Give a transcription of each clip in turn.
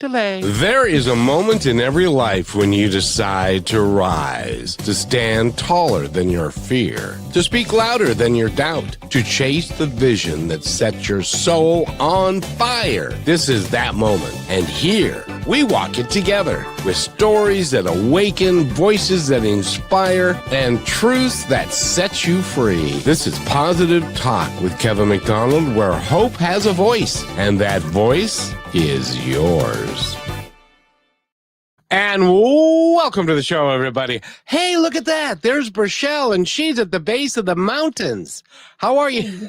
delay. There is a moment in every life when you decide to rise, to stand taller than your fear, to speak louder than your doubt, to chase the vision that sets your soul on fire. This is that moment. And here, we walk it together with stories that awaken, voices that inspire, and truths that set you free. This is Positive Talk with Kevin McDonald, where hope has a voice, and that voice is yours. And welcome to the show, everybody. Hey, look at that. There's Burchelle, and she's at the base of the mountains. How are you?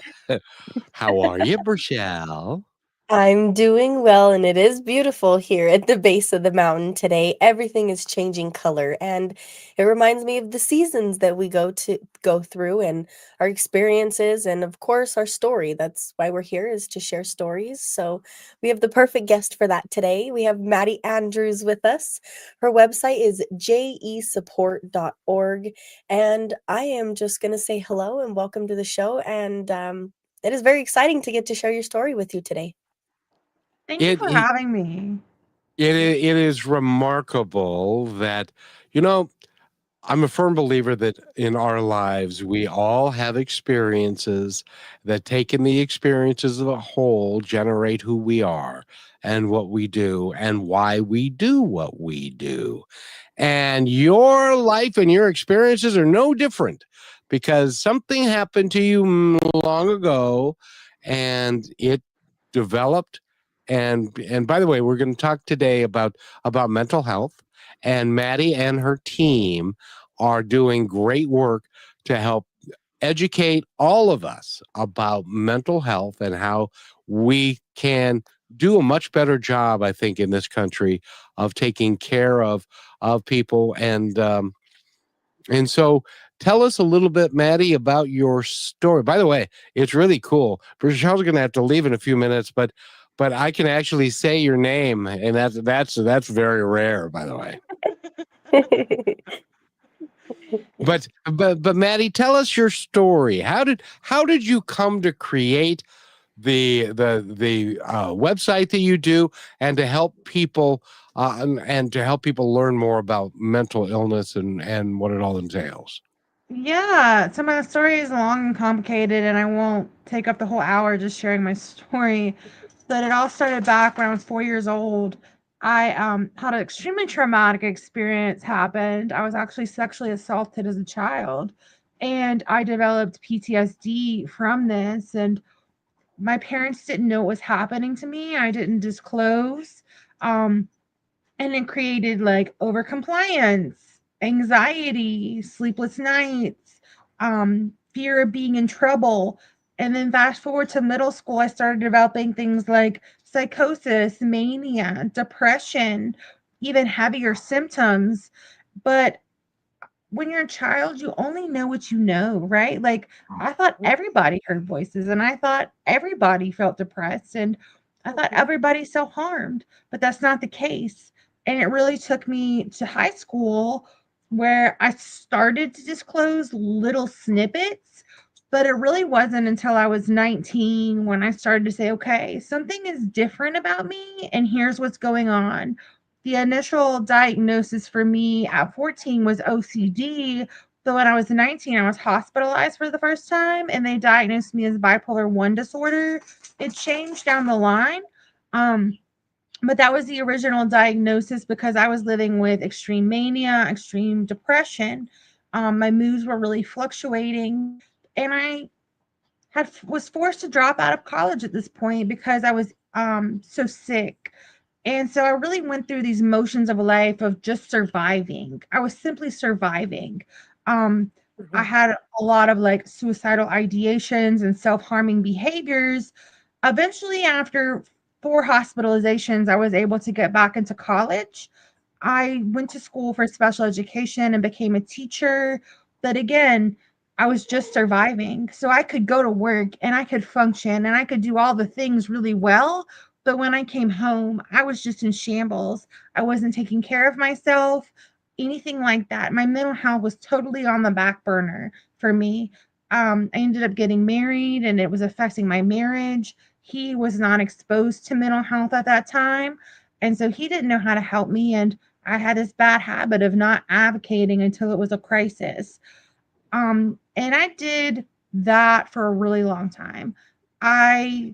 How are you, Burchelle? I'm doing well, and it is beautiful here at the base of the mountain today. Everything is changing color, and it reminds me of the seasons that we go through and our experiences, and of course our story. That's why we're here, is to share stories. So we have the perfect guest for that today. We have Maddie Andrews with us. Her website is jesupport.org, and I am just going to say hello and welcome to the show, and it is very exciting to get to share your story with you today. Thank you for having me. It is remarkable that, I'm a firm believer that in our lives, we all have experiences that, taken the experiences of a whole, generate who we are and what we do and why we do what we do. And your life and your experiences are no different, because something happened to you long ago and it developed. And by the way, we're going to talk today about mental health, and Maddie and her team are doing great work to help educate all of us about mental health and how we can do a much better job, I think, in this country of taking care of people. And so tell us a little bit, Maddie, about your story. By the way, it's really cool. Rochelle's going to have to leave in a few minutes, but I can actually say your name, and that's very rare, by the way. But Maddie, tell us your story. How did you come to create the website that you do, and to help people learn more about mental illness and what it all entails? Yeah, so my story is long and complicated, and I won't take up the whole hour just sharing my story. But it all started back when I was 4 years old. I had an extremely traumatic experience happened. I was actually sexually assaulted as a child, and I developed PTSD from this. And my parents didn't know what was happening to me. I didn't disclose. And it created like overcompliance, anxiety, sleepless nights, fear of being in trouble. And then fast forward to middle school, I started developing things like psychosis, mania, depression, even heavier symptoms. But when you're a child, you only know what you know, right? Like, I thought everybody heard voices, and I thought everybody felt depressed, and I thought everybody self-harmed, but that's not the case. And it really took me to high school where I started to disclose little snippets, but it really wasn't until I was 19 when I started to say, okay, something is different about me, and here's what's going on. The initial diagnosis for me at 14 was OCD. So when I was 19, I was hospitalized for the first time, and they diagnosed me as bipolar 1 disorder. It changed down the line. But that was the original diagnosis because I was living with extreme mania, extreme depression. My moods were really fluctuating, and I was forced to drop out of college at this point because I was so sick. And so I really went through these motions of life of just surviving. I was simply surviving. I had a lot of like suicidal ideations and self-harming behaviors. Eventually, after 4 hospitalizations, I was able to get back into college. I went to school for special education and became a teacher. But again, I was just surviving. So I could go to work and I could function and I could do all the things really well. But when I came home, I was just in shambles. I wasn't taking care of myself, anything like that. My mental health was totally on the back burner for me. I ended up getting married and it was affecting my marriage. He was not exposed to mental health at that time. And so he didn't know how to help me. And I had this bad habit of not advocating until it was a crisis. And I did that for a really long time. I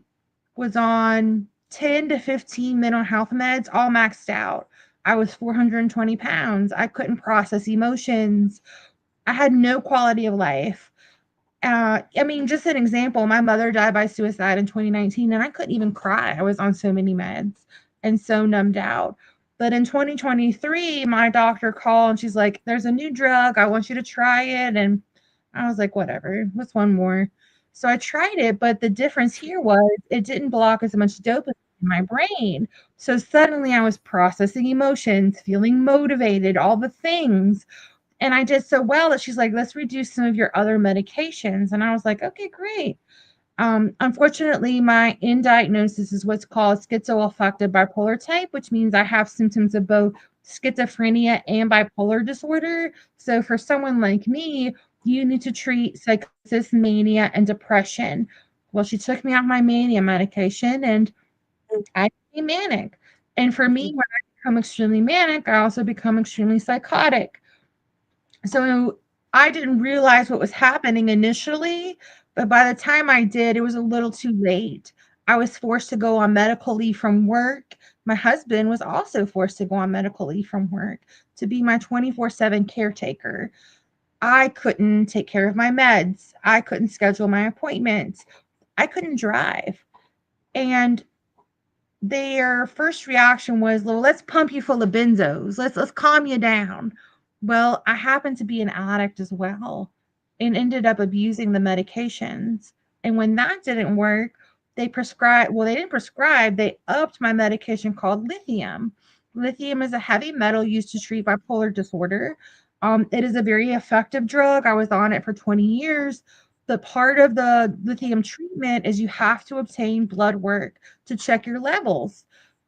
was on 10 to 15 mental health meds, all maxed out. I was 420 pounds. I couldn't process emotions. I had no quality of life. I mean, just an example, my mother died by suicide in 2019, and I couldn't even cry. I was on so many meds and so numbed out. But in 2023, my doctor called and she's like, there's a new drug. I want you to try it. And I was like, whatever, what's one more? So I tried it, but the difference here was it didn't block as much dopamine in my brain. So suddenly I was processing emotions, feeling motivated, all the things. And I did so well that she's like, let's reduce some of your other medications. And I was like, okay, great. Unfortunately, my end diagnosis is what's called schizoaffective bipolar type, which means I have symptoms of both schizophrenia and bipolar disorder. So for someone like me, you need to treat psychosis, mania, and depression. Well, she took me off my mania medication and I became manic. And for me, when I become extremely manic, I also become extremely psychotic. So I didn't realize what was happening initially, but by the time I did, it was a little too late. I was forced to go on medical leave from work. My husband was also forced to go on medical leave from work to be my 24/7 caretaker. I couldn't take care of my meds. I couldn't schedule my appointments. I couldn't drive. And their first reaction was, well, let's pump you full of benzos. Let's calm you down. Well, I happened to be an addict as well and ended up abusing the medications. And when that didn't work, they didn't prescribe, they upped my medication called lithium. Lithium is a heavy metal used to treat bipolar disorder. It is a very effective drug. I was on it for 20 years. The part of the lithium treatment is you have to obtain blood work to check your levels.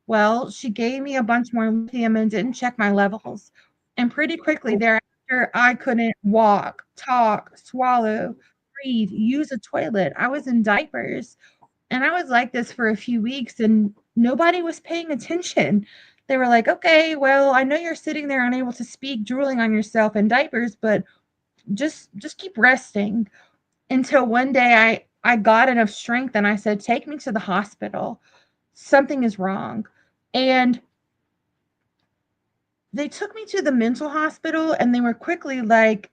Well, she gave me a bunch more lithium and didn't check my levels. And pretty quickly thereafter, I couldn't walk, talk, swallow, breathe, use a toilet. I was in diapers. And I was like this for a few weeks and nobody was paying attention. They were like, okay, well, I know you're sitting there unable to speak, drooling on yourself in diapers, but just keep resting. Until one day I got enough strength and I said, take me to the hospital. Something is wrong. And they took me to the mental hospital and they were quickly like,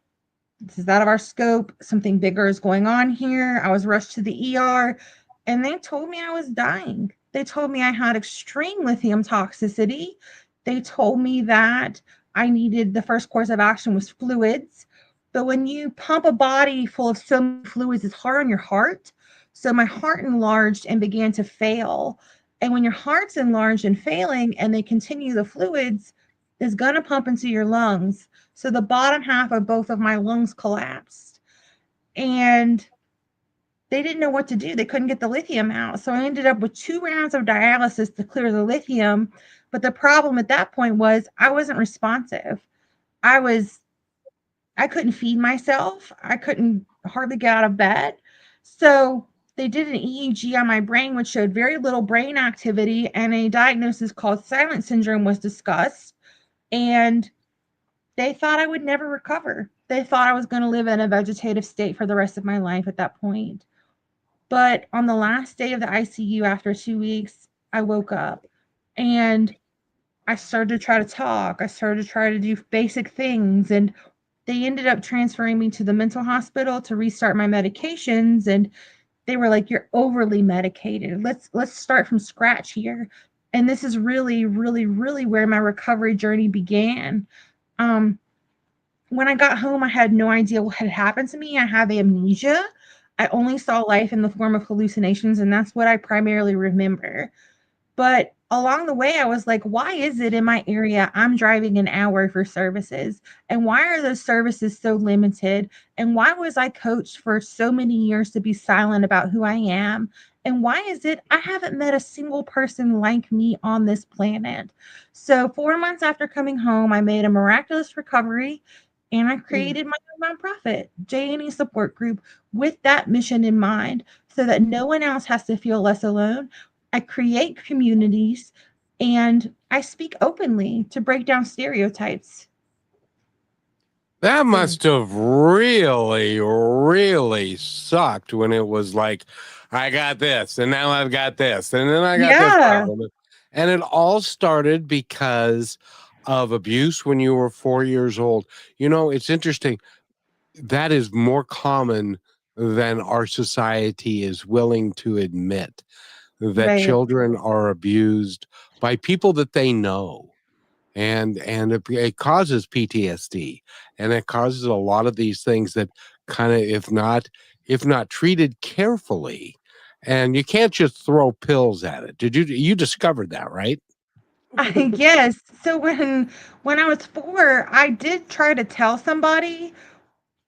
this is out of our scope. Something bigger is going on here. I was rushed to the ER and they told me I was dying. They told me I had extreme lithium toxicity. They told me that I needed the first course of action was fluids. But when you pump a body full of so many fluids, it's hard on your heart. So my heart enlarged and began to fail. And when your heart's enlarged and failing and they continue the fluids, is going to pump into your lungs. So the bottom half of both of my lungs collapsed. And they didn't know what to do. They couldn't get the lithium out. So I ended up with 2 rounds of dialysis to clear the lithium. But the problem at that point was I wasn't responsive. I couldn't feed myself. I couldn't hardly get out of bed. So they did an EEG on my brain, which showed very little brain activity, and a diagnosis called silent syndrome was discussed. And they thought I would never recover. They thought I was going to live in a vegetative state for the rest of my life at that point. But on the last day of the ICU, after 2 weeks, I woke up and I started to try to talk. I started to try to do basic things. And they ended up transferring me to the mental hospital to restart my medications. And they were like, you're overly medicated. Let's start from scratch here. And this is really, really, really where my recovery journey began. When I got home, I had no idea what had happened to me. I have amnesia. I only saw life in the form of hallucinations, and that's what I primarily remember. But along the way, I was like, why is it in my area I'm driving an hour for services? And why are those services so limited? And why was I coached for so many years to be silent about who I am? And why is it I haven't met a single person like me on this planet? So 4 months after coming home, I made a miraculous recovery and I created my own nonprofit, J&E Support Group, with that mission in mind so that no one else has to feel less alone. I create communities and I speak openly to break down stereotypes. That Mm. must have really, really sucked when it was like, I got this, and now I've got this, and then I got this Yeah, problem. And it all started because of abuse when you were 4 years old. You know, it's interesting. That is more common than our society is willing to admit, that right. children are abused by people that they know, and it causes PTSD, and it causes a lot of these things that kind of, if not treated carefully, and you can't just throw pills at it. You discovered that, right? Yes. So when I was 4, I did try to tell somebody,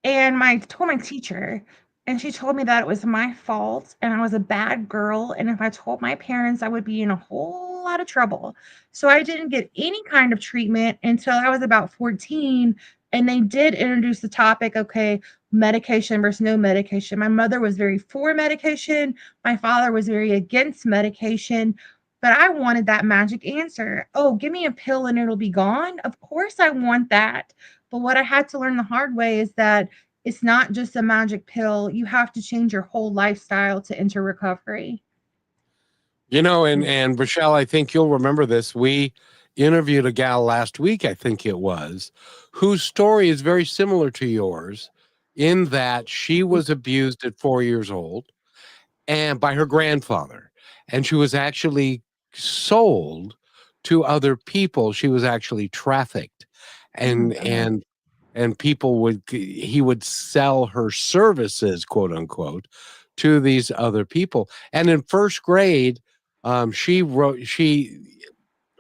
and my told my teacher, and she told me that it was my fault and I was a bad girl, and if I told my parents, I would be in a whole lot of trouble. So I didn't get any kind of treatment until I was about 14, and they did introduce the topic, okay, medication versus no medication. My mother was very for medication, my father was very against medication, but I wanted that magic answer. Oh, give me a pill and it'll be gone. Of course I want that. But what I had to learn the hard way is that it's not just a magic pill. You have to change your whole lifestyle to enter recovery. You know, and Mm. and Rochelle, I think you'll remember this. We interviewed a gal last week, I think it was, whose story is very similar to yours, in that she was abused at 4 years old and by her grandfather, and she was actually sold to other people. She was actually trafficked, Oh my and God. people would he would sell her services, quote unquote, to these other people. And in first grade, she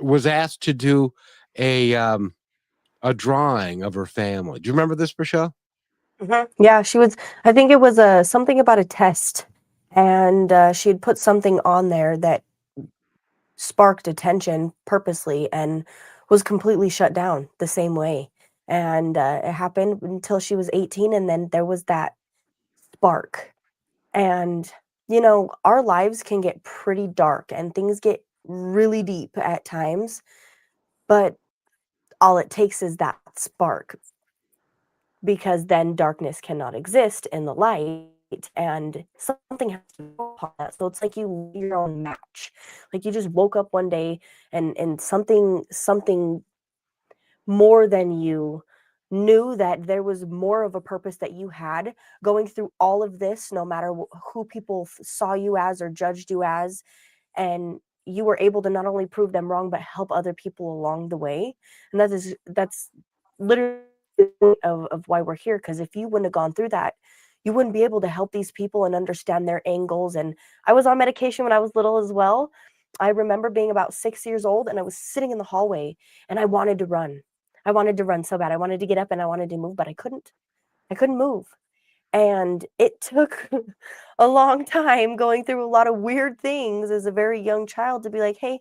was asked to do a um a drawing of her family. Do you remember this, Michelle? Yeah, she was. I think it was something about a test, and she had put something on there that sparked attention purposely and was completely shut down the same way. And it happened until she was 18, and then there was that spark. And our lives can get pretty dark, and things get really deep at times, but all it takes is that spark, because then darkness cannot exist in the light, and something has to go upon that. So it's like you lit your own match. Like you just woke up one day, and something more than you knew that there was more of a purpose that you had going through all of this, no matter who people saw you as or judged you as. And you were able to not only prove them wrong, but help other people along the way. And that's literally the point of why we're here. Because if you wouldn't have gone through that, you wouldn't be able to help these people and understand their angles. And I was on medication when I was little as well. I remember being about 6 years old, and I was sitting in the hallway, and I wanted to run. I wanted to run so bad. I wanted to get up and I wanted to move, but I couldn't. I couldn't move. And it took a long time, going through a lot of weird things as a very young child, to be like, hey,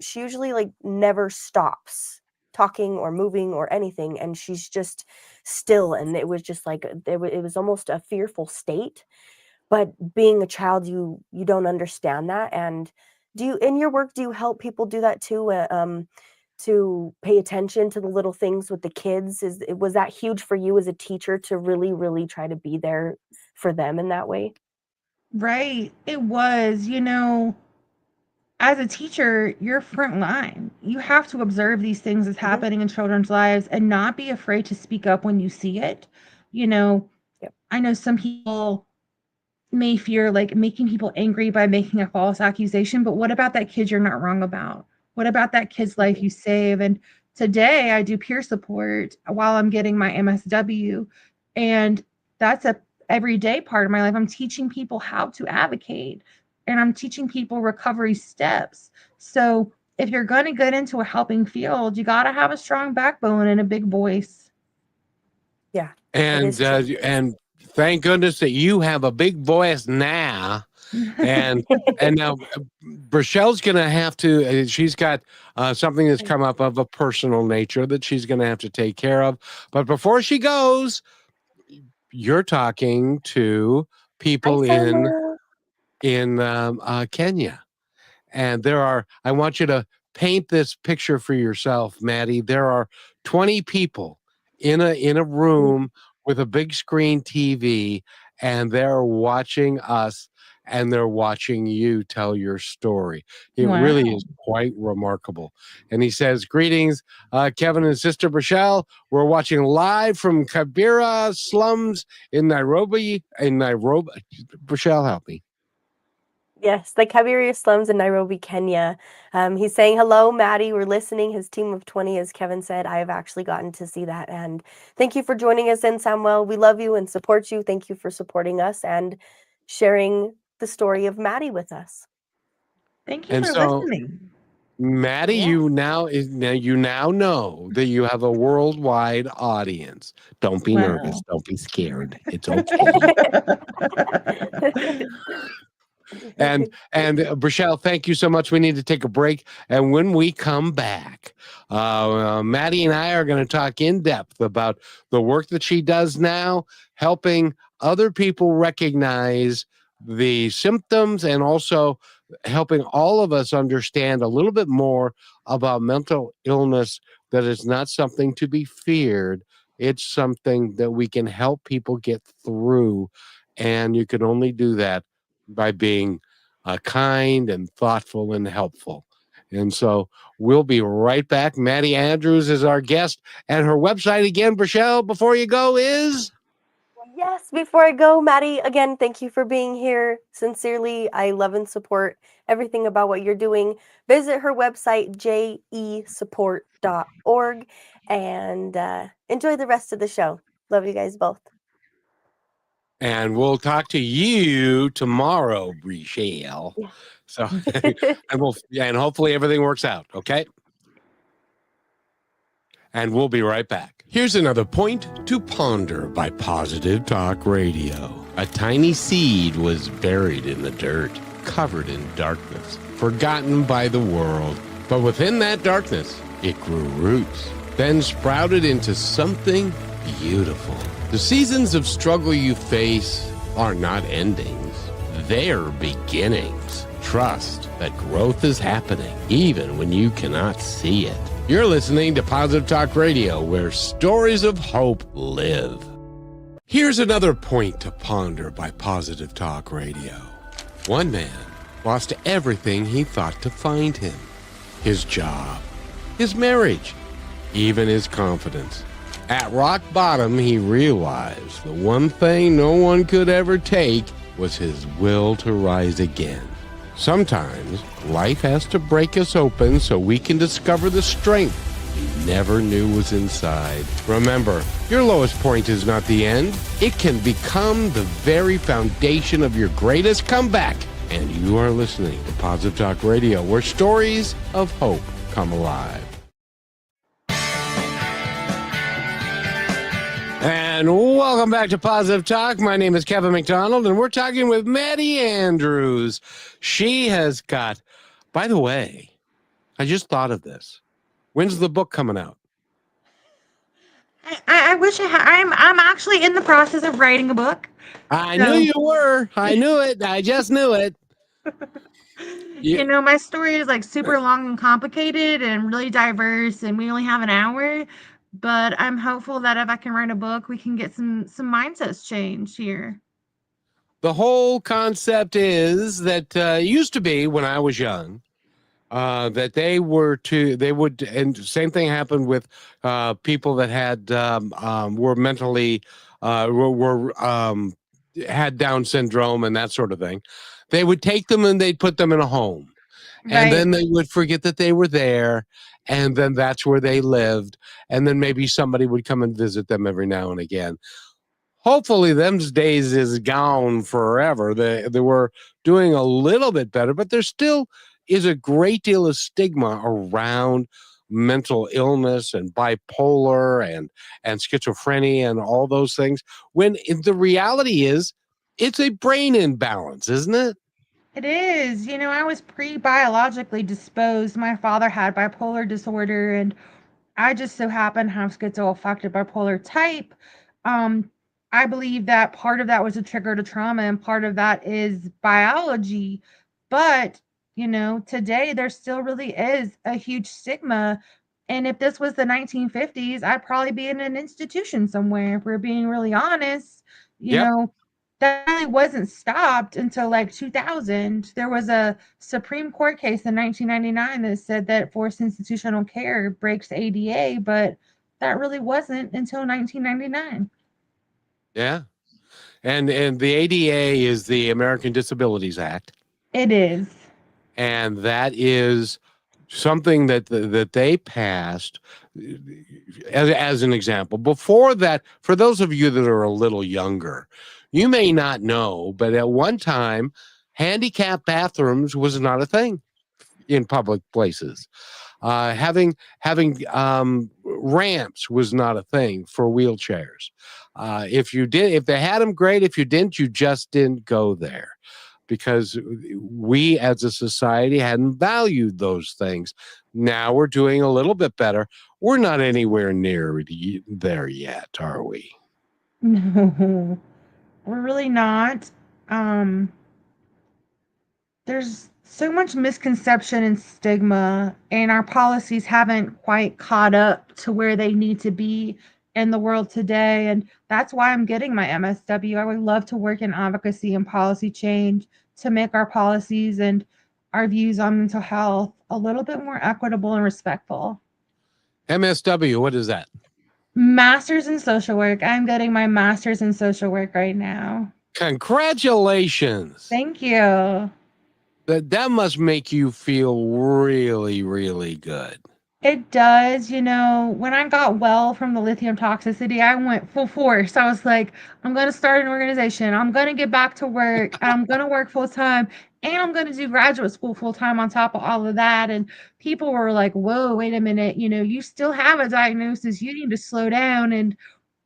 she usually like never stops talking or moving or anything, and she's just still. And it was just like it was almost a fearful state. But being a child, you don't understand that. And do you, in your work, do you help people do that too? To pay attention to the little things with the kids? Was that huge for you as a teacher, to really, really try to be there for them in that way? Right. It was, as a teacher, you're front line. You have to observe these things that's Hmm. happening in children's lives and not be afraid to speak up when you see it. You know, Yep. I know some people may fear like making people angry by making a false accusation, but what about that kid you're not wrong about? What about that kid's life Mhm. you save? And today I do peer support while I'm getting my MSW, and that's a everyday part of my life. I'm teaching people how to advocate, and I'm teaching people recovery steps. So if you're going to get into a helping field, you got to have a strong backbone and a big voice. Yeah, it And is true. thank goodness that you have a big voice now. And now Rochelle's going to have to. She's got something that's come up of a personal nature that she's going to have to take care of. But before she goes, you're talking to Hi, people in Selma. in Kenya, And I want you to paint this picture for yourself, Maddie. There are 20 people in a room with a big screen TV, and they're watching us and they're watching you tell your story. It really Wow. is quite remarkable. And he says, greetings, Kevin and Sister Rochelle. We're watching live from Kibera slums in Nairobi. Rochelle, help me. Yes, the Kabiria slums in Nairobi, Kenya. He's saying, hello, Maddie. We're listening. His team of 20, as Kevin said. I have actually gotten to see that. And thank you for joining us in Samuel. We love you and support you. Thank you for supporting us and sharing the story of Maddie with us. Thank you And for so, listening. Maddie, Yeah. you now know that you have a worldwide audience. Don't be nervous. Wow. Don't be scared. It's okay. And Rochelle, thank you so much. We need to take a break, and when we come back, Maddie and I are going to talk in depth about the work that she does now, helping other people recognize the symptoms, and also helping all of us understand a little bit more about mental illness. That is not something to be feared. It's something that we can help people get through, and you can only do that by being kind and thoughtful and helpful. And so we'll be right back. Maddie Andrews is our guest, and her website again, Rochelle, before you go, is? Yes, before I go, Maddie, again, thank you for being here. Sincerely, I love and support everything about what you're doing. Visit her website, jesupport.org, and enjoy the rest of the show. Love you guys both. And we'll talk to you tomorrow, Rochelle. Yeah. So, and hopefully everything works out. Okay. And we'll be right back. Here's another point to ponder by Positive Talk Radio. A tiny seed was buried in the dirt, covered in darkness, forgotten by the world. But within that darkness, it grew roots, then sprouted into something beautiful. The seasons of struggle you face are not endings, they're beginnings. Trust that growth is happening, even when you cannot see it. You're listening to Positive Talk Radio, where stories of hope live. Here's another point to ponder by Positive Talk Radio. One man lost everything he thought to find him: his job, his marriage, even his confidence. At rock bottom, he realized the one thing no one could ever take was his will to rise again. Sometimes life has to break us open so we can discover the strength we never knew was inside. Remember, your lowest point is not the end. It can become the very foundation of your greatest comeback. And you are listening to Positive Talk Radio, where stories of hope come alive. And welcome back to Positive Talk. My name is Kevin McDonald, and we're talking with Maddie Andrews. She has got, by the way, I just thought of this. When's the book coming out? I wish I'm actually in the process of writing a book. I knew you were. I knew it. I just knew it. You know, my story is like super long and complicated and really diverse, and we only have an hour. But I'm hopeful that if I can write a book, we can get some mindsets changed here. The whole concept is that used to be when I was young, that they would, and same thing happened with people that had were mentally had Down syndrome and that sort of thing. They would take them and they'd put them in a home, and then they would forget that they were there, and then that's where they lived, and then maybe somebody would come and visit them every now and again. Hopefully them days is gone forever. They were doing a little bit better, but there still is a great deal of stigma around mental illness and bipolar and schizophrenia and all those things, when the reality is it's a brain imbalance, isn't it? It is. You know, I was pre-biologically disposed. My father had bipolar disorder, and I just so happen to have schizoaffective bipolar type. Um, I believe that part of that was a trigger to trauma, and part of that is biology. But Today there still really is a huge stigma. And if this was the 1950s, I'd probably be in an institution somewhere, if we're being really honest. You Yep. know, that really wasn't stopped until like 2000. There was a Supreme Court case in 1999 that said that forced institutional care breaks the ADA, but that really wasn't until 1999. Yeah. And the ADA is the American Disabilities Act, It is. and that is something that they passed as an example. Before that, for those of you that are a little younger, you may not know, but at one time, handicap bathrooms was not a thing in public places. Having ramps was not a thing for wheelchairs. If they had them, great. If you didn't, you just didn't go there, because we as a society hadn't valued those things. Now we're doing a little bit better. We're not anywhere near there yet, are we? No, we're really not. Um, there's so much misconception and stigma, and our policies haven't quite caught up to where they need to be in the world today. And that's why I'm getting my MSW. I would love to work in advocacy and policy change to make our policies and our views on mental health a little bit more equitable and respectful. MSW, what is that? Master's in social work. I'm getting my master's in social work right now. Congratulations. Thank you. That must make you feel really, really good. It does. When I got well from the lithium toxicity, I went full force. I was like, I'm going to start an organization. I'm going to get back to work. I'm going to work full time. And I'm going to do graduate school full time on top of all of that. And people were like, whoa, wait a minute. You still have a diagnosis. You need to slow down. And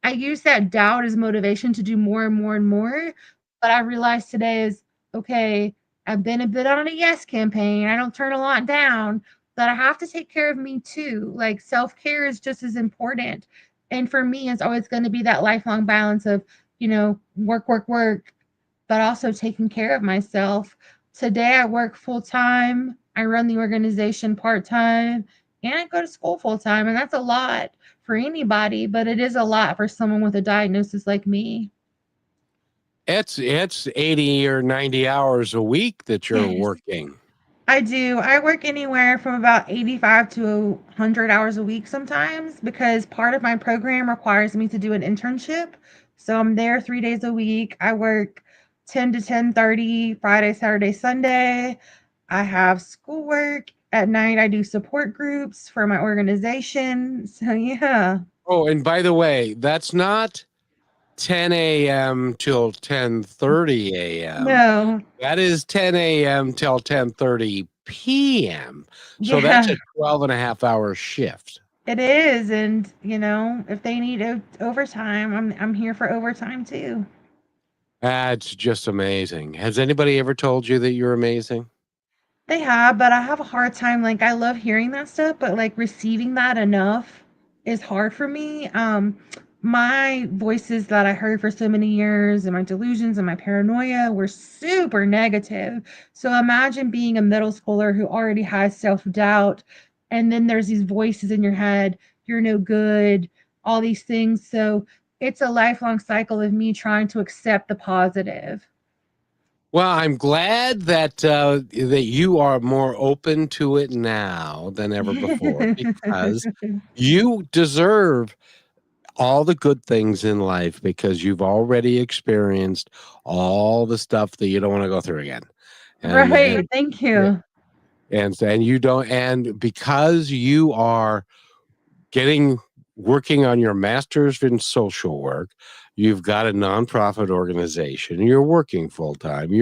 I use that doubt as motivation to do more and more and more. But I realized today is okay, I've been a bit on a yes campaign. I don't turn a lot down, but I have to take care of me too. Like self care is just as important. And for me, it's always going to be that lifelong balance of, work, work, work, but also taking care of myself. Today, I work full time. I run the organization part time, and I go to school full time. And that's a lot for anybody, but it is a lot for someone with a diagnosis like me. It's 80 or 90 hours a week that you're working. I do. I work anywhere from about 85 to 100 hours a week sometimes, because part of my program requires me to do an internship. So I'm there 3 days a week. I work 10 to 10:30 Friday, Saturday, Sunday. I have schoolwork. At night I do support groups for my organization. So yeah. Oh, and by the way, that's not 10 a.m. till 10:30 a.m. No. That is 10 a.m. till 10:30 p.m. So that's Yeah, a 12 and a half hour shift. it is. And if they need overtime, I'm here for overtime too. That's just amazing. Has anybody ever told you that you're amazing? They have, but I have a hard time. Like, I love hearing that stuff, but like receiving that enough is hard for me. My voices that I heard for so many years and my delusions and my paranoia were super negative. So imagine being a middle schooler who already has self-doubt, and then there's these voices in your head, you're no good, all these things. So it's a lifelong cycle of me trying to accept the positive. Well, I'm glad that you are more open to it now than ever before, because you deserve all the good things in life, because you've already experienced all the stuff that you don't want to go through again. And Right. Thank yeah, you. and you don't, and because you are working on your master's in social work, you've got a nonprofit organization, you're working full time,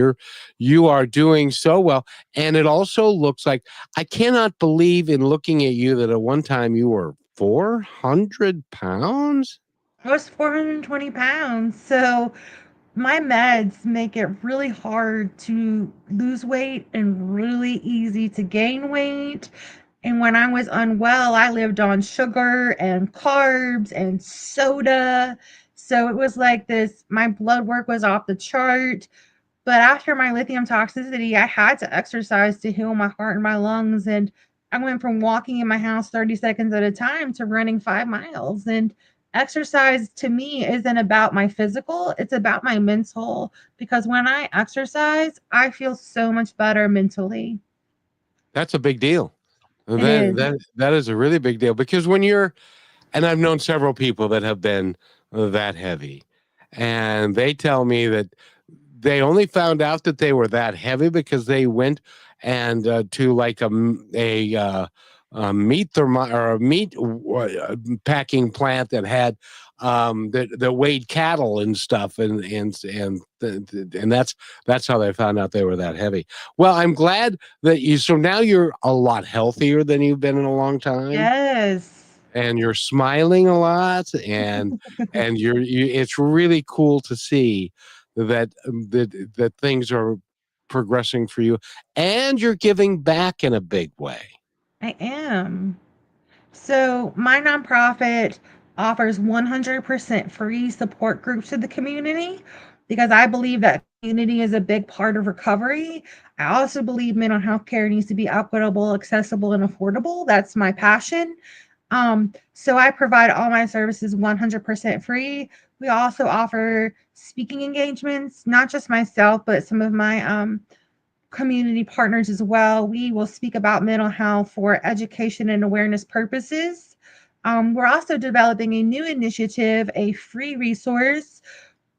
you are doing so well. And it also looks like, I cannot believe in looking at you that at one time you were 400 pounds. I was 420 pounds. So my meds make it really hard to lose weight and really easy to gain weight. And when I was unwell, I lived on sugar and carbs and soda. So it was like this, my blood work was off the chart. But after my lithium toxicity, I had to exercise to heal my heart and my lungs. And I went from walking in my house 30 seconds at a time to running 5 miles. And exercise to me isn't about my physical, it's about my mental. Because when I exercise, I feel so much better mentally. That's a big deal. It is. That is a really big deal because when you're, and I've known several people that have been that heavy, and they tell me that they only found out that they were that heavy because they went and to like a meat or a meat packing plant that had that weighed cattle and stuff, and that's how they found out they were that heavy. Well, I'm glad that you. So now you're a lot healthier than you've been in a long time, Yes. and you're smiling a lot, and it's really cool to see that things are progressing for you, and you're giving back in a big way. I am. So, my nonprofit offers 100% free support groups to the community because I believe that community is a big part of recovery. I also believe mental health care needs to be equitable, accessible, and affordable. That's my passion. So I provide all my services 100% free. We also offer speaking engagements, not just myself, but some of my community partners as well. We will speak about mental health for education and awareness purposes. We're also developing a new initiative, a free resource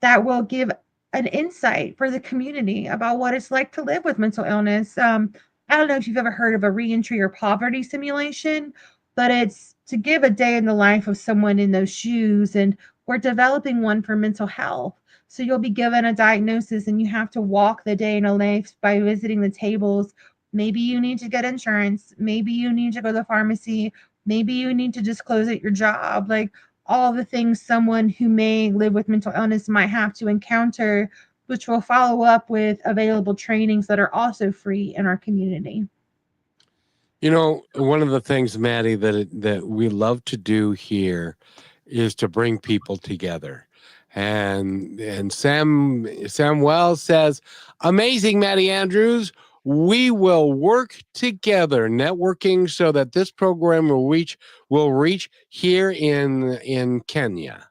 that will give an insight for the community about what it's like to live with mental illness. I don't know if you've ever heard of a reentry or poverty simulation, but it's to give a day in the life of someone in those shoes. And we're developing one for mental health. So you'll be given a diagnosis and you have to walk the day in a life by visiting the tables. Maybe you need to get insurance. Maybe you need to go to the pharmacy. Maybe you need to disclose at your job. Like all the things someone who may live with mental illness might have to encounter, which will follow up with available trainings that are also free in our community. You know, one of the things, Maddie, that we love to do here is to bring people together. And Sam Wells says, "Amazing, Maddie Andrews. We will work together, networking, so that this program will reach here in Kenya,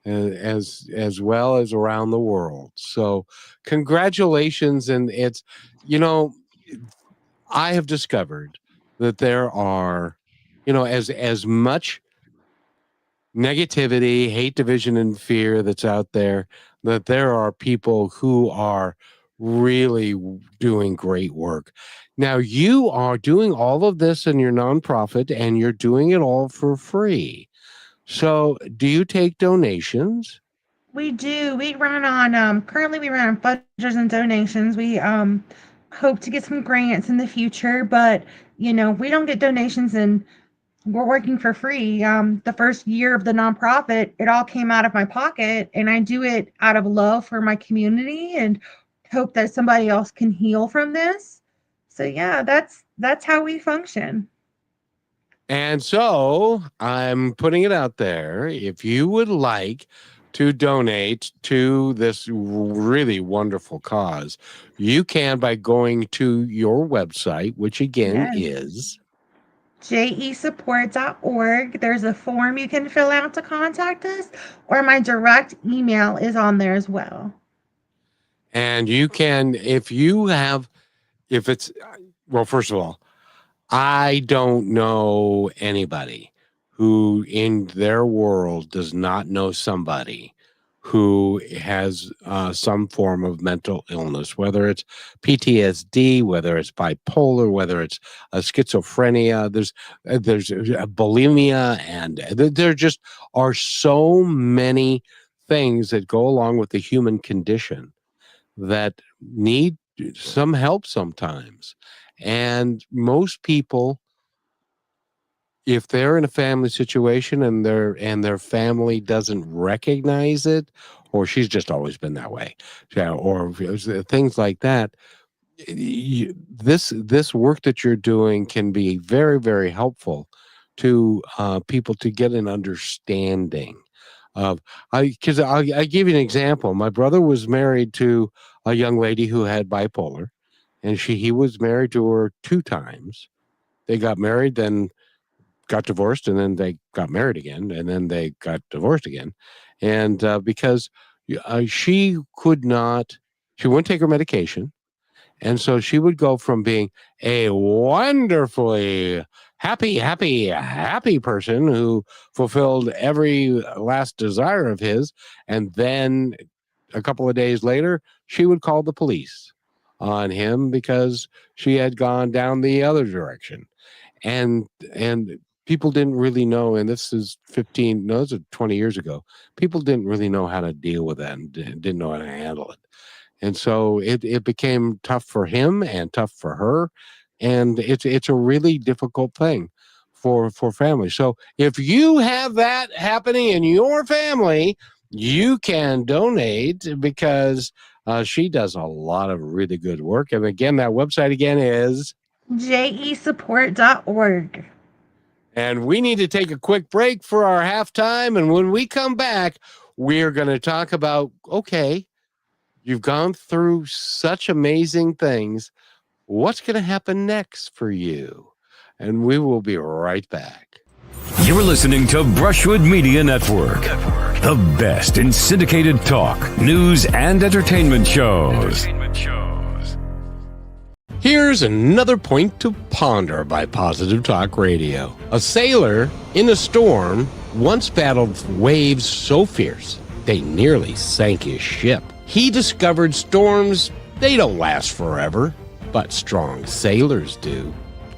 as well as around the world. So, congratulations!" And it's, you know, I have discovered that there are, as much negativity, hate, division, and fear that's out there, that there are people who are really doing great work. Now, you are doing all of this in your nonprofit, and you're doing it all for free. So, do you take donations? We do. We run on currently we run on fundraisers and donations. We hope to get some grants in the future, but we don't get donations and we're working for free. The first year of the nonprofit, it all came out of my pocket, and I do it out of love for my community and hope that somebody else can heal from this. So yeah, that's how we function. And so I'm putting it out there. If you would like to donate to this really wonderful cause, you can by going to your website, which again Yes. is jesupport.org. There's a form you can fill out to contact us, or my direct email is on there as well. and you can, if it's, well, first of all, I don't know anybody who in their world does not know somebody who has some form of mental illness, whether it's PTSD, whether it's bipolar, whether it's schizophrenia. There's bulimia, and there just are so many things that go along with the human condition that need some help sometimes. And most people, if they're in a family situation and their family doesn't recognize it, or she's just always been that way, yeah, or things like that, this work that you're doing can be very, very helpful to people to get an understanding of. I give you an example. My brother was married to a young lady who had bipolar, and he was married to her 2 times. They got married, then got divorced, and then they got married again, and then they got divorced again. And because she could not, she wouldn't take her medication. And so she would go from being a wonderfully happy person who fulfilled every last desire of his. And then a couple of days later, she would call the police on him because she had gone down the other direction. And people didn't really know, and this is 20 years ago. People didn't really know how to deal with that and didn't know how to handle it. And so it became tough for him and tough for her. And it's a really difficult thing for families. So if you have that happening in your family, you can donate because she does a lot of really good work. And again, that website again is jesupport.org. And we need to take a quick break for our halftime. And when we come back, we're going to talk about, okay, you've gone through such amazing things. What's going to happen next for you? And we will be right back. You're listening to Brushwood Media Network, the best in syndicated talk, news, and entertainment shows. Here's another point to ponder by Positive Talk Radio. A sailor in a storm once battled waves so fierce they nearly sank his ship. He discovered storms, they don't last forever, but strong sailors do.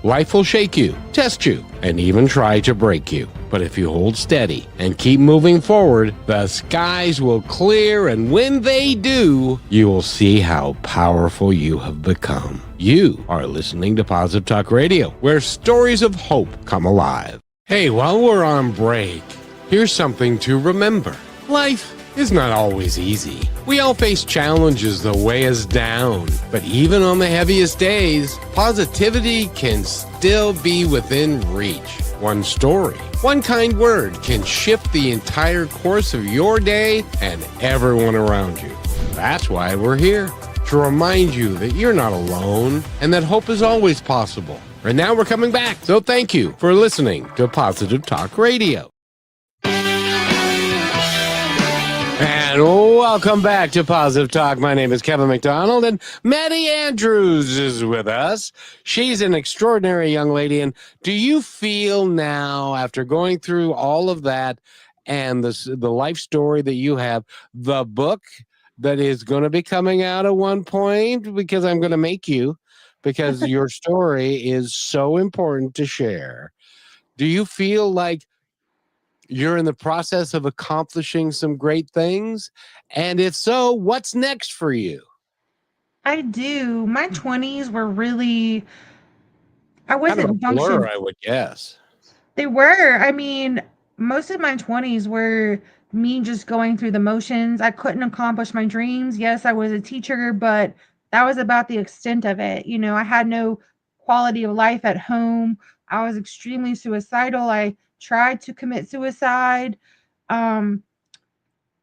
Life will shake you, test you, and even try to break you. But if you hold steady and keep moving forward, the skies will clear, and when they do, you will see how powerful you have become. You are listening to Positive Talk Radio, where stories of hope come alive. Hey, while we're on break, here's something to remember. Life is not always easy. We all face challenges that weigh us down, but even on the heaviest days, positivity can still be within reach. One story, one kind word can shift the entire course of your day and everyone around you. That's why we're here, to remind you that you're not alone and that hope is always possible. And now we're coming back, so thank you for listening to Positive Talk Radio. And welcome back to Positive Talk. My name is Kevin McDonald, and Maddie Andrews is with us. She's an extraordinary young lady. And do you feel now, after going through all of that and the life story that you have, the book that is going to be coming out at one point, because I'm going to make you, because your story is so important to share. Do you feel like you're in the process of accomplishing some great things? And if so, what's next for you? I do. My 20s were really, I Kind of a wasn't blur, functioning. I would guess. They were. I mean, most of my 20s were me just going through the motions. I couldn't accomplish my dreams. Yes, I was a teacher, but that was about the extent of it. You know, I had no quality of life at home. I was extremely suicidal. I tried to commit suicide. Um,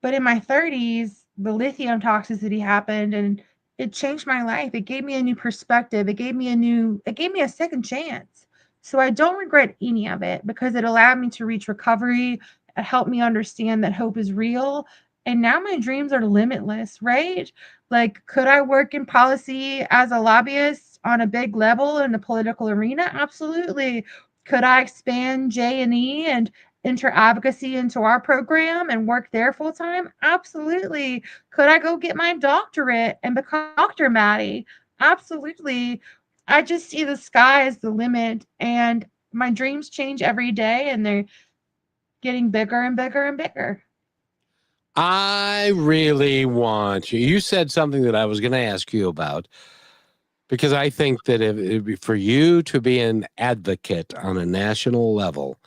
but in my 30s, the lithium toxicity happened and it changed my life. It gave me a new perspective. It gave me a second chance. So I don't regret any of it because it allowed me to reach recovery. It helped me understand that hope is real. And now my dreams are limitless, right? Like, could I work in policy as a lobbyist on a big level in the political arena? Absolutely. Could I expand J&E and enter advocacy into our program and work there full time? Absolutely. Could I go get my doctorate and become Dr. Maddie? Absolutely. I just see the sky as the limit, and my dreams change every day, and they're getting bigger and bigger and bigger. I really want you. You said something that I was going to ask you about, because I think that for you to be an advocate on a national level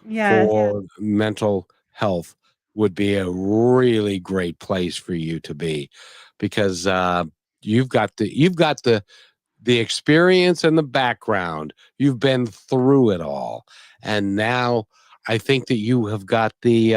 for mental health would be a really great place for you to be, because you've got the experience and the background. You've been through it all, and now I think that you have got the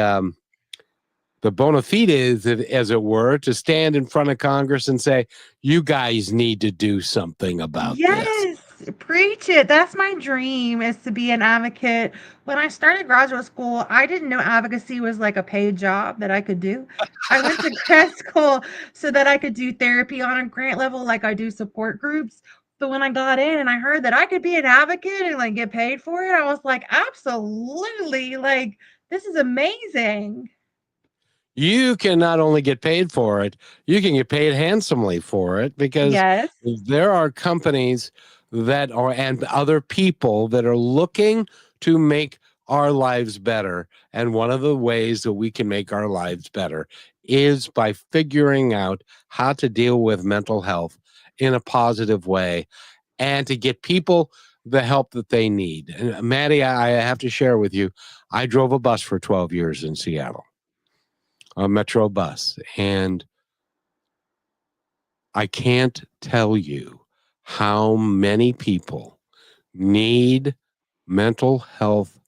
the bona fides, as it were, to stand in front of Congress and say, you guys need to do something about this. Yes, preach it. That's my dream, is to be an advocate. When I started graduate school, I didn't know advocacy was like a paid job that I could do. I went to grad school so that I could do therapy on a grant level, like I do support groups. But when I got in and I heard that I could be an advocate and like get paid for it, I was like, absolutely. Like, this is amazing. You can not only get paid for it, you can get paid handsomely for it, because Yes. there are companies that are, and other people that are looking to make our lives better. And one of the ways that we can make our lives better is by figuring out how to deal with mental health in a positive way and to get people the help that they need. And Maddie, I have to share with you, I drove a bus for 12 years in Seattle, a metro bus. And I can't tell you how many people need mental health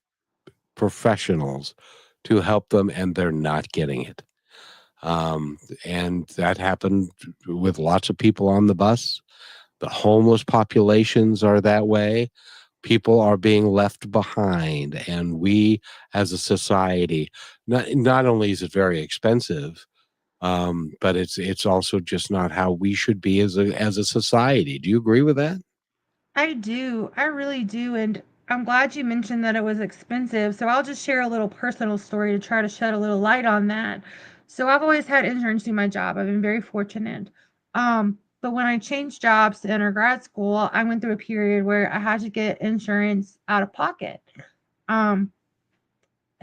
professionals to help them, and they're not getting it. And that happened with lots of people on the bus. The homeless populations are that way. People are being left behind, and we as a society, not only is it very expensive, but it's also just not how we should be as a society. Do you agree with that? I do. I really do. And I'm glad you mentioned that it was expensive. So I'll just share a little personal story to try to shed a little light on that. So I've always had insurance through my job. I've been very fortunate. But when I changed jobs to enter grad school, I went through a period where I had to get insurance out of pocket. Um,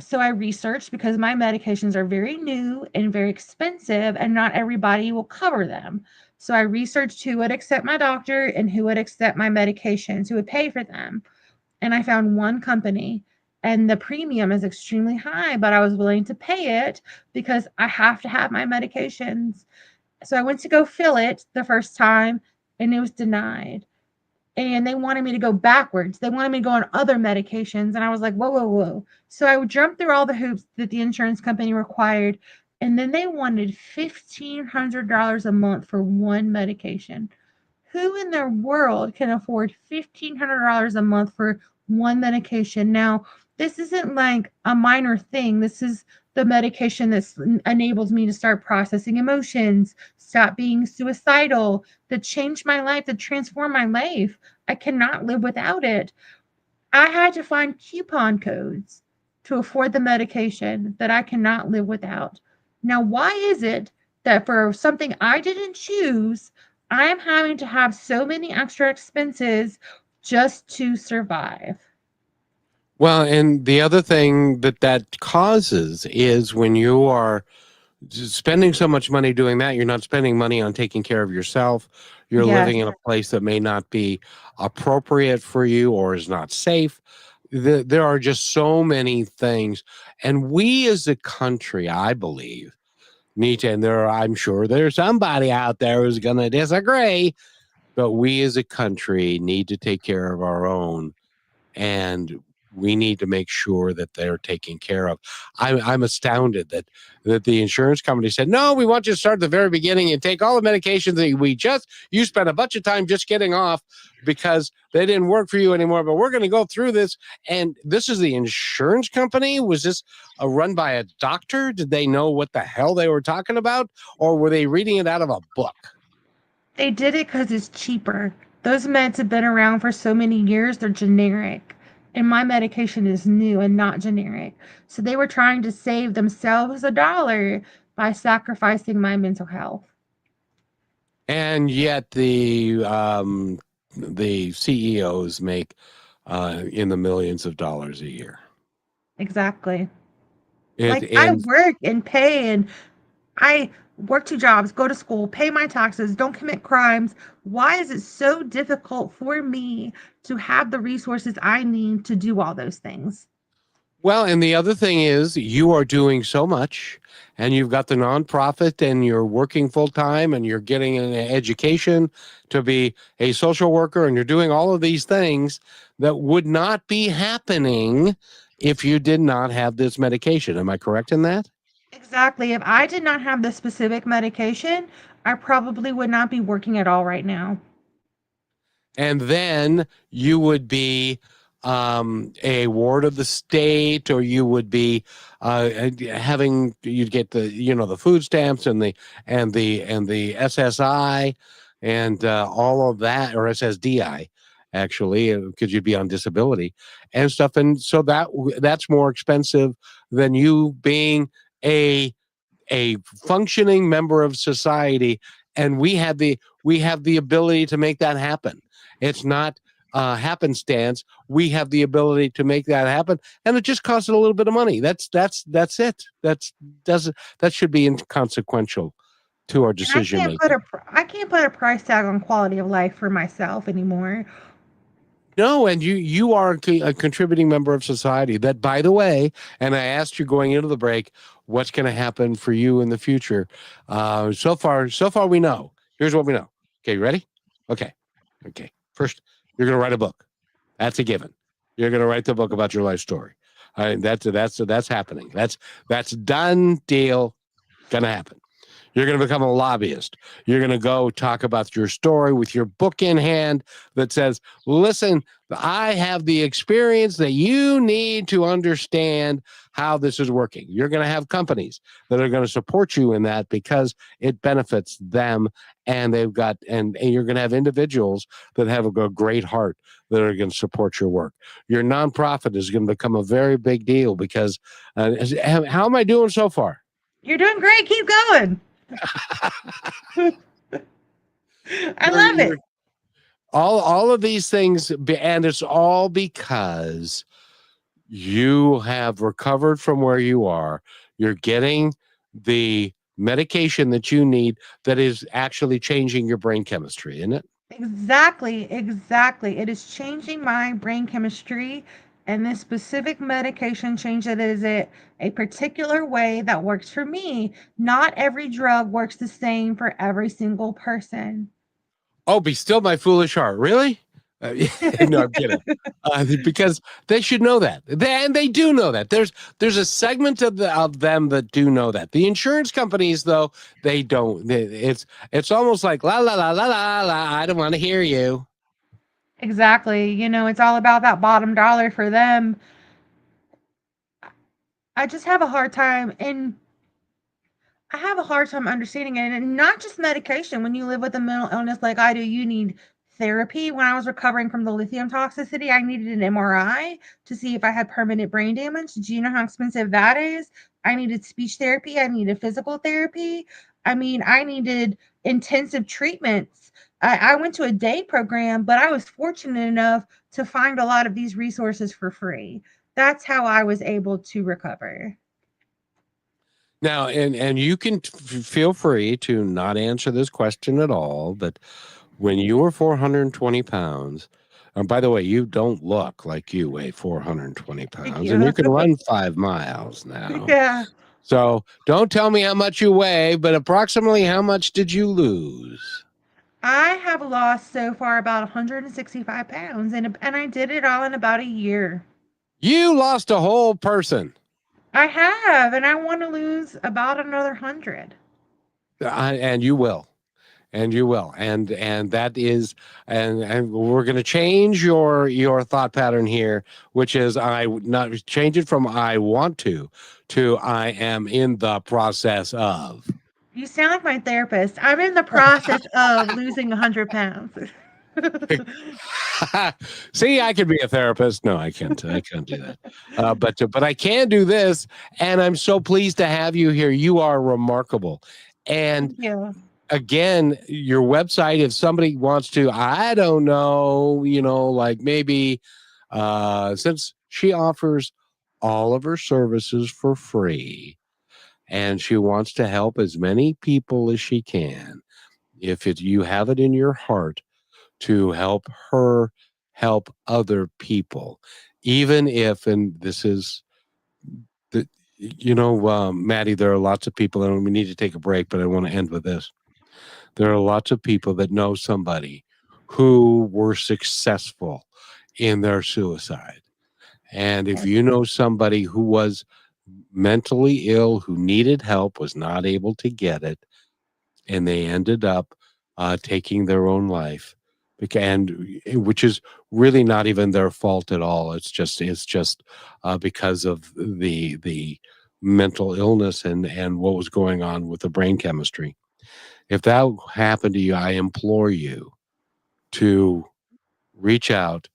so I researched, because my medications are very new and very expensive, and not everybody will cover them. So I researched who would accept my doctor and who would accept my medications, who would pay for them. And I found one company, and the premium is extremely high, but I was willing to pay it because I have to have my medications. So I went to go fill it the first time, and it was denied, and they wanted me to go backwards. They wanted me to go on other medications. And I was like, whoa, whoa, whoa. So I would jump through all the hoops that the insurance company required. And then they wanted $1,500 a month for one medication. Who in their world can afford $1,500 a month for one medication? Now, this isn't like a minor thing. This is the medication that enables me to start processing emotions, stop being suicidal, that changed my life, that transformed my life. I cannot live without it. I had to find coupon codes to afford the medication that I cannot live without. Now, why is it that for something I didn't choose, I am having to have so many extra expenses just to survive? Well, and the other thing that causes is when you are spending so much money doing that, you're not spending money on taking care of yourself. You're Yes. living in a place that may not be appropriate for you or is not safe. There are just so many things. And we as a country, I believe, need to, and I'm sure there's somebody out there who's going to disagree, but we as a country need to take care of our own, and we need to make sure that they're taken care of. I'm astounded that the insurance company said, no, we want you to start at the very beginning and take all the medications that you spent a bunch of time just getting off because they didn't work for you anymore, but we're going to go through this. And this is the insurance company? Was this run by a doctor? Did they know what the hell they were talking about? Or were they reading it out of a book? They did it because it's cheaper. Those meds have been around for so many years, they're generic. And my medication is new and not generic. So they were trying to save themselves a dollar by sacrificing my mental health. And yet the CEOs make in the millions of dollars a year. Exactly. I work and pay, and I work 2 jobs, go to school, pay my taxes, don't commit crimes. Why is it so difficult for me to have the resources I need to do all those things? Well, and the other thing is you are doing so much, and you've got the nonprofit, and you're working full time, and you're getting an education to be a social worker, and you're doing all of these things that would not be happening if you did not have this medication. Am I correct in that? Exactly. If I did not have this specific medication, I probably would not be working at all right now. And then you would be a ward of the state, or you would be having, you'd get the, the food stamps and the SSI and all of that, or SSDI actually, because you'd be on disability and stuff. And so that's more expensive than you being a functioning member of society, and we have the ability to make that happen. It's not happenstance. We have the ability to make that happen, and it just costs a little bit of money. That's it. That should be inconsequential to our And I decision can't put making. I can't put a price tag on quality of life for myself anymore. No, and you are a contributing member of society. That, by the way, and I asked you going into the break, what's going to happen for you in the future? So far, we know. Here's what we know. Okay, you ready? Okay. First, you're going to write a book. That's a given. You're going to write the book about your life story. That's happening. That's done deal. Going to happen. You're going to become a lobbyist. You're going to go talk about your story with your book in hand that says, listen, I have the experience that you need to understand how this is working. You're going to have companies that are going to support you in that because it benefits them. And and you're going to have individuals that have a great heart that are going to support your work. Your nonprofit is going to become a very big deal because how am I doing so far? You're doing great. Keep going. I You're, love you're, it. all of these things, and it's all because you have recovered from where you are. You're getting the medication that you need that is actually changing your brain chemistry, isn't it? Exactly. It is changing my brain chemistry, and this specific medication change it is a particular way that works for me. Not every drug works the same for every single person. Oh, be still my foolish heart. Really? No, I'm kidding. Because they should know that, and they do know that. There's a segment of them that do know that. The insurance companies, though, they don't. It's almost like la la la la la la. I don't want to hear you. Exactly. It's all about that bottom dollar for them. I just have a hard time, and I have a hard time understanding it, and not just medication. When you live with a mental illness like I do, you need therapy. When I was recovering from the lithium toxicity, I needed an MRI to see if I had permanent brain damage. Do you know how expensive that is? I needed speech therapy. I needed physical therapy. I mean, I needed intensive treatments. I went to a day program, but I was fortunate enough to find a lot of these resources for free. That's how I was able to recover. Now, and you can feel free to not answer this question at all, but when you were 420 pounds, and by the way, you don't look like you weigh 420 Thank pounds, and you. you can run 5 miles now. Yeah. So don't tell me how much you weigh, but approximately how much did you lose? I have lost so far about 165 pounds, and I did it all in about a year. You lost a whole person. I have, and I want to lose about another 100. And you will. And you will, and that is, and we're going to change your thought pattern here, which is I would not change it from I want to I am in the process of. You sound like my therapist. I'm in the process of losing 100 pounds. See, I could be a therapist. No, I can't. I can't do that. But I can do this, and I'm so pleased to have you here. You are remarkable, and Thank you. again, your website, if somebody wants to, I don't know, like maybe since she offers all of her services for free and she wants to help as many people as she can, if you have it in your heart to help her help other people, even if, and this is the, Maddie, there are lots of people, and we need to take a break, but I want to end with this. There are lots of people that know somebody who were successful in their suicide. And if Yes. you know somebody who was mentally ill who needed help, was not able to get it, and they ended up taking their own life, and which is really not even their fault at all. It's just because of the mental illness and what was going on with the brain chemistry. If that happened to you, I implore you to reach out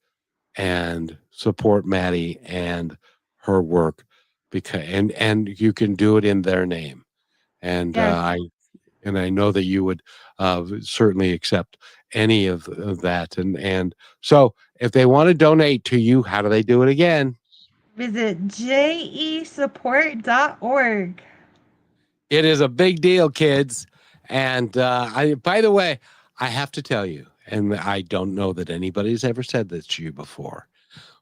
and support Maddie and her work, because and you can do it in their name. And Yes. I know that you would certainly accept any of that. And so, if they want to donate to you, how do they do it again? Visit jesupport.org. It is a big deal, kids. And by the way, I have to tell you, and I don't know that anybody's ever said this to you before,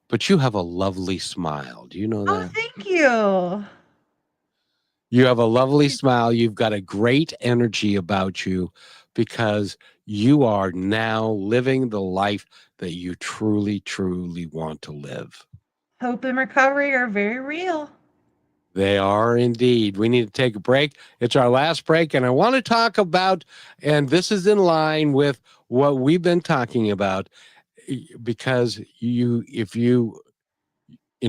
but you have a lovely smile. Do you know Oh, that? thank you. You have a lovely smile. You've got a great energy about you, because you are now living the life that you truly, truly want to live. Hope and recovery are very real. They are indeed. We need to take a break. It's our last break, and I want to talk about, and this is in line with what we've been talking about, because in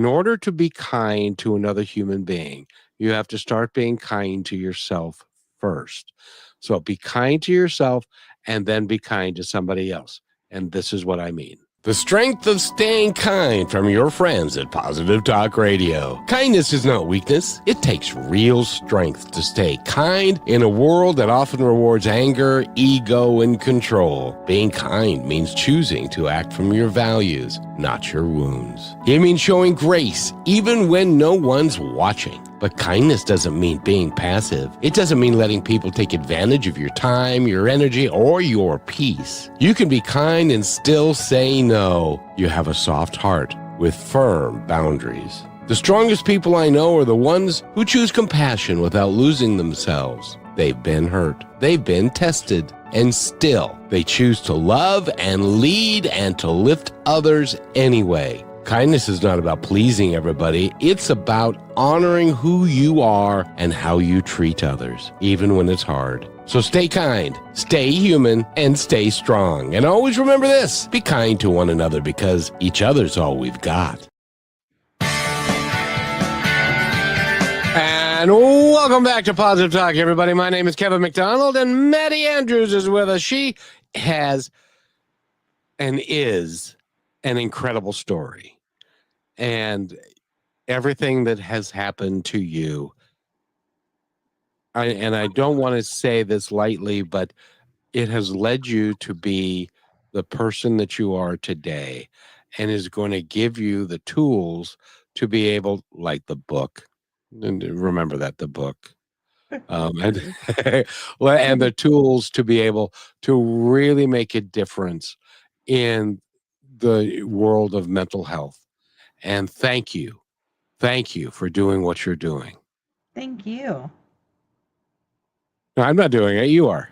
order to be kind to another human being, you have to start being kind to yourself first. So be kind to yourself and then be kind to somebody else. And this is what I mean. The strength of staying kind from your friends at Positive Talk Radio. Kindness is not weakness. It takes real strength to stay kind in a world that often rewards anger, ego, and control. Being kind means choosing to act from your values, not your wounds. It means showing grace even when no one's watching. But kindness doesn't mean being passive. It doesn't mean letting people take advantage of your time, your energy, or your peace. You can be kind and still say no. You have a soft heart with firm boundaries. The strongest people I know are the ones who choose compassion without losing themselves. They've been hurt. They've been tested. And still, they choose to love and lead and to lift others anyway. Kindness is not about pleasing everybody. It's about honoring who you are and how you treat others, even when it's hard. So stay kind, stay human, and stay strong. And always remember this: be kind to one another, because each other's all we've got. And welcome back to Positive Talk, everybody. My name is Kevin McDonald, and Maddie Andrews is with us. She has and is an incredible story, and everything that has happened to you. I don't want to say this lightly, but it has led you to be the person that you are today, and is going to give you the tools to be able, like the book, and remember that the book, and and the tools to be able to really make a difference in the world of mental health. And thank you for doing what you're doing. Thank you. No, I'm not doing it. You are.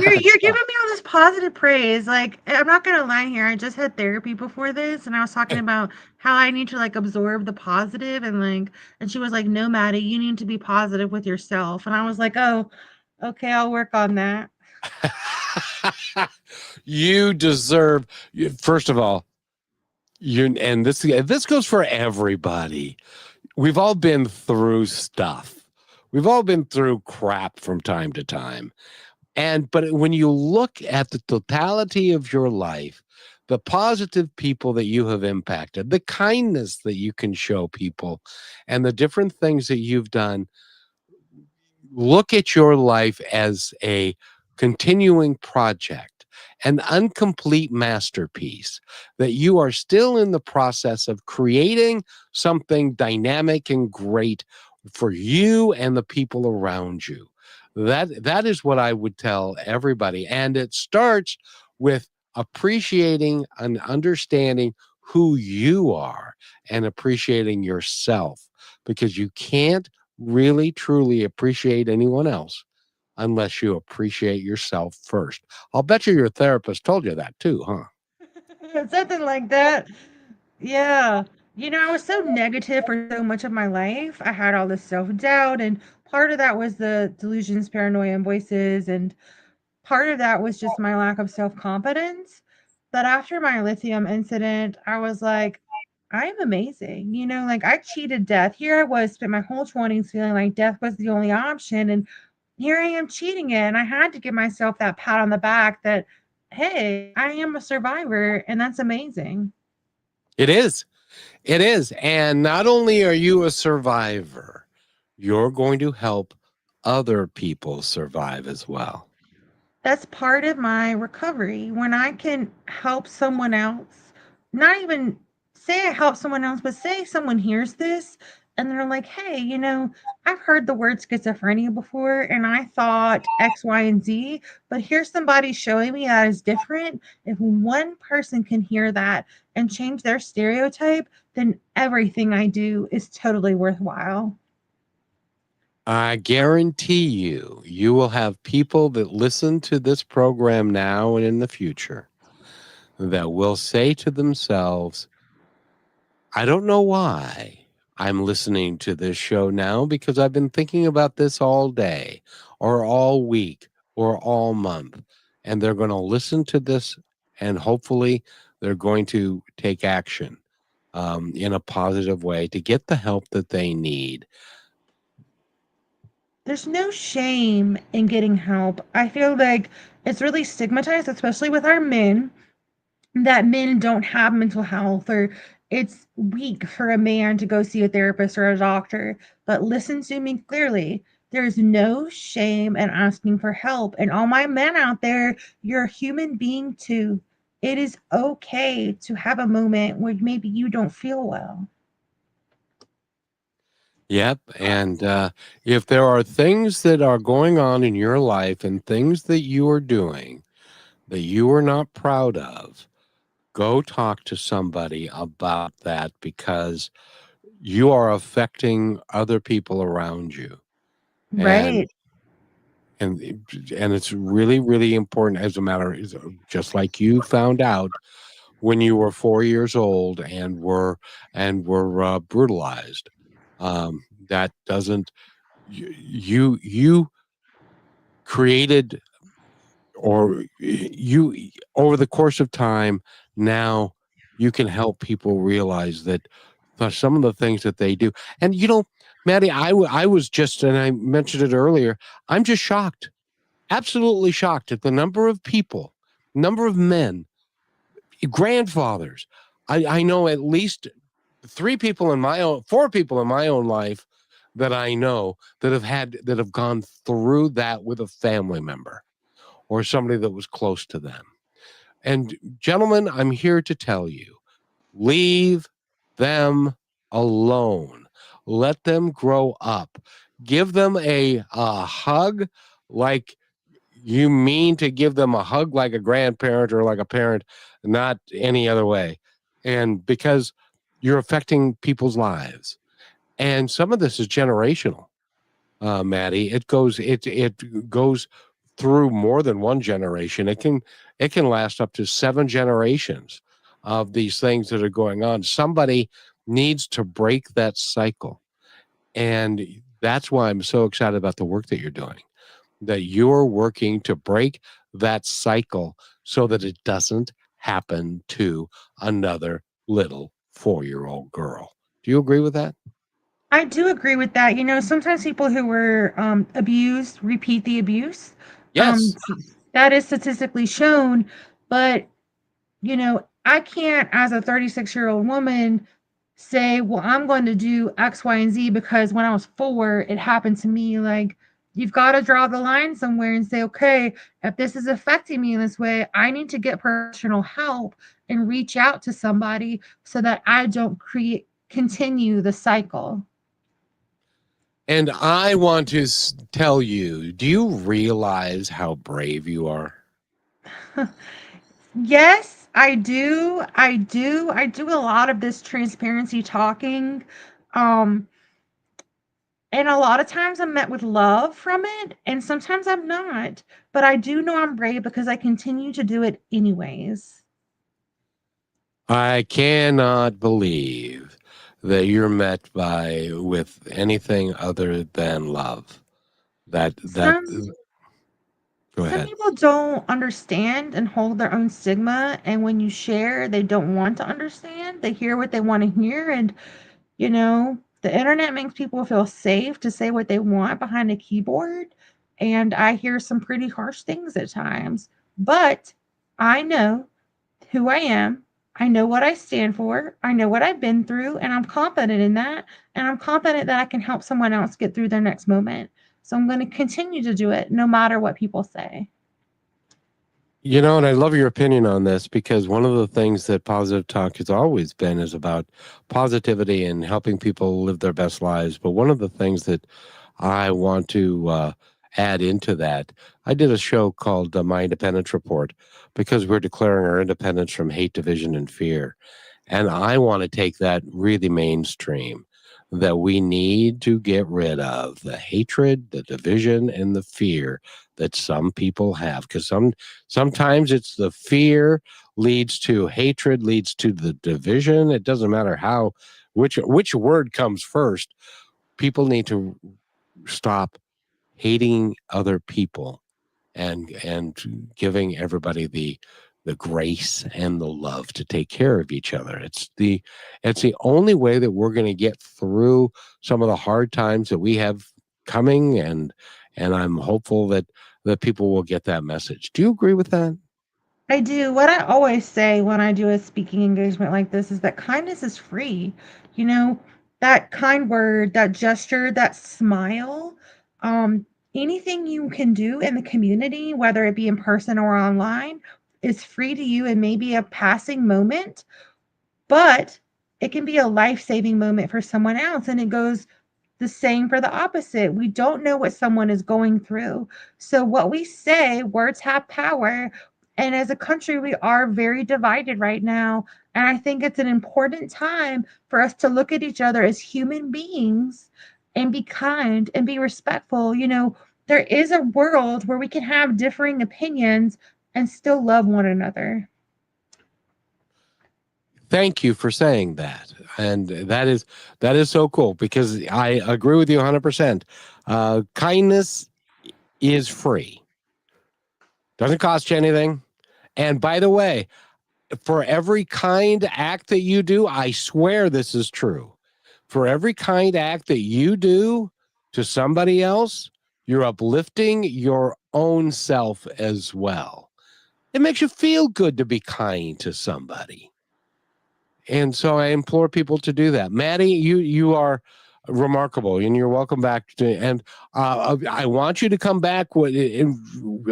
You're giving me all this positive praise. Like, I'm not gonna lie here. I just had therapy before this, and I was talking about how I need to like absorb the positive, and she was like, "No, Maddie, you need to be positive with yourself." And I was like, "Oh, okay, I'll work on that." You deserve. First of all, and this goes for everybody. We've all been through stuff. We've all been through crap from time to time. But when you look at the totality of your life, the positive people that you have impacted, the kindness that you can show people, and the different things that you've done, look at your life as a continuing project, an incomplete masterpiece that you are still in the process of creating something dynamic and great for you and the people around you. That is what I would tell everybody. And it starts with appreciating and understanding who you are and appreciating yourself, because you can't really truly appreciate anyone else unless you appreciate yourself first. I'll bet you your therapist told you that too, huh? Something like that. Yeah. I was so negative for so much of my life. I had all this self-doubt, and part of that was the delusions, paranoia, and voices, and part of that was just my lack of self-confidence. But after my lithium incident, I was like, I'm amazing. Like I cheated death. Here I was, spent my whole 20s feeling like death was the only option. And here I am cheating it. And I had to give myself that pat on the back that, hey, I am a survivor. And that's amazing. It is. It is. And not only are you a survivor, you're going to help other people survive as well. That's part of my recovery. When I can help someone else, not even say I help someone else, but say someone hears this and they're like, hey, I've heard the word schizophrenia before and I thought X, Y, and Z, but here's somebody showing me that is different. If one person can hear that and change their stereotype, then everything I do is totally worthwhile. I guarantee you, you will have people that listen to this program now and in the future that will say to themselves, I don't know why I'm listening to this show now because I've been thinking about this all day or all week or all month. And they're going to listen to this and hopefully they're going to take action in a positive way to get the help that they need. There's no shame in getting help. I feel like it's really stigmatized, especially with our men, that men don't have mental health or it's weak for a man to go see a therapist or a doctor. But listen to me clearly. There's no shame in asking for help. And all my men out there, you're a human being too. It is okay to have a moment where maybe you don't feel well. Yep. And if there are things that are going on in your life and things that you are doing that you are not proud of, go talk to somebody about that because you are affecting other people around you. And Right. and and it's really, really important as a matter just like you found out when you were 4 years old and were brutalized. That doesn't you created or you over the course of time now you can help people realize that some of the things that they do and Maddie, I was just and I mentioned it earlier, I'm just shocked, absolutely shocked at the number of men, grandfathers. I know at least four people in my own life that I know that have gone through that with a family member or somebody that was close to them. And gentlemen, I'm here to tell you, leave them alone. Let them grow up. Give them a hug like you mean to give them a hug like a grandparent or like a parent, not any other way. And because you're affecting people's lives. And some of this is generational, Maddie. It goes through more than one generation. It can last up to 7 generations of these things that are going on. Somebody needs to break that cycle. And that's why I'm so excited about the work that you're doing. That you're working to break that cycle so that it doesn't happen to another little 4-year-old girl. Do you agree with that? I do agree with that. Sometimes people who were abused repeat the abuse. Um, Yes. that is statistically shown, but I can't, as a 36-year-old woman, say, well, I'm going to do X, Y, and Z because when I was 4, it happened to me. Like, you've got to draw the line somewhere and say, okay, if this is affecting me in this way, I need to get professional help and reach out to somebody so that I don't continue the cycle. And I want to tell you, do you realize how brave you are? Yes, I do. I do a lot of this transparency talking. Um, and a lot of times I'm met with love from it, and sometimes I'm not. But I do know I'm brave because I continue to do it anyways. I cannot believe that you're met by with anything other than love? That Some go some ahead. people don't understand and hold their own stigma, and when you share, they don't want to understand. They hear what they want to hear, and the internet makes people feel safe to say what they want behind a keyboard, and I hear some pretty harsh things at times. But I know who I am. I know what I stand for. I know what I've been through, and I'm confident in that. And I'm confident that I can help someone else get through their next moment. So I'm going to continue to do it no matter what people say. And I love your opinion on this because one of the things that Positive Talk has always been is about positivity and helping people live their best lives. But one of the things that I want to add into that, I did a show called My Independence Report because we're declaring our independence from hate, division, and fear. And I want to take that really mainstream, that we need to get rid of the hatred, the division, and the fear that some people have. Because sometimes it's the fear leads to hatred, leads to the division. It doesn't matter which word comes first. People need to stop hating other people and giving everybody the grace and the love to take care of each other. It's the only way that we're going to get through some of the hard times that we have coming, and I'm hopeful that people will get that message. Do you agree with that? I do. What I always say when I do a speaking engagement like this is that kindness is free. You know, that kind word, that gesture, that smile, anything you can do in the community, whether it be in person or online, is free to you and maybe a passing moment, but it can be a life-saving moment for someone else. And it goes the same for the opposite. We don't know what someone is going through. So, what we say, words have power. And as a country, we are very divided right now. And I think it's an important time for us to look at each other as human beings and be kind and be respectful. There is a world where we can have differing opinions and still love one another. Thank you for saying that. And that is so cool because I agree with you 100%. Kindness is free. Doesn't cost you anything. And by the way, for every kind act that you do, I swear this is true. For every kind act that you do to somebody else, you're uplifting your own self as well. It makes you feel good to be kind to somebody. And so I implore people to do that. Maddie, you are remarkable, and you're welcome back to. And I want you to come back,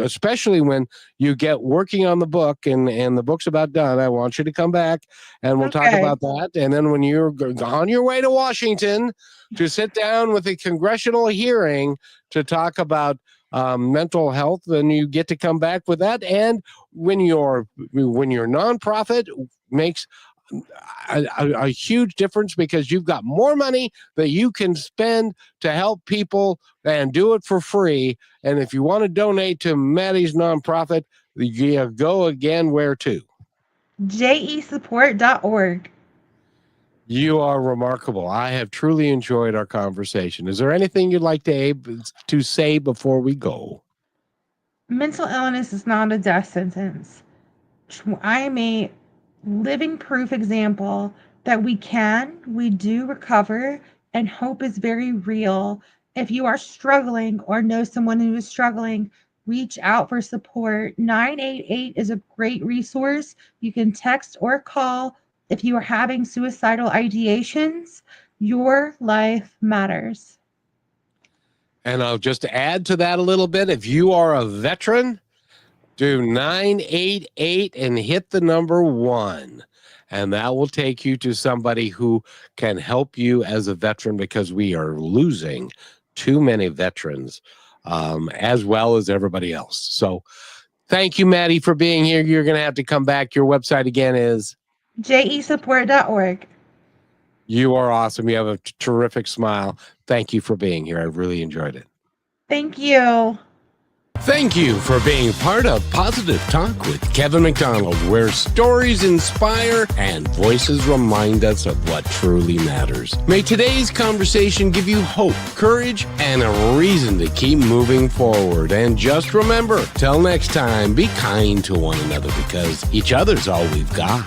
especially when you get working on the book and the book's about done. I want you to come back, and we'll talk Okay. about that. And then when you're on your way to Washington to sit down with a congressional hearing to talk about mental health, then you get to come back with that. And when your nonprofit makes a huge difference because you've got more money that you can spend to help people and do it for free. And if you want to donate to Maddie's nonprofit, you go again where to? JEsupport.org. You are remarkable. I have truly enjoyed our conversation. Is there anything you'd like to say before we go? Mental illness is not a death sentence. I am a living proof example that we do recover, and hope is very real. If you are struggling or know someone who is struggling, reach out for support. 988 is a great resource. You can text or call if you are having suicidal ideations. Your life matters. And I'll just add to that a little bit. If you are a veteran, do 988 and hit the number 1. And that will take you to somebody who can help you as a veteran because we are losing too many veterans as well as everybody else. So thank you, Maddie, for being here. You're going to have to come back. Your website again is? JEsupport.org. You are awesome. You have a terrific smile. Thank you for being here. I really enjoyed it. Thank you. Thank you for being part of Positive Talk with Kevin McDonald, where stories inspire and voices remind us of what truly matters. May today's conversation give you hope, courage, and a reason to keep moving forward. And just remember, till next time, be kind to one another because each other's all we've got.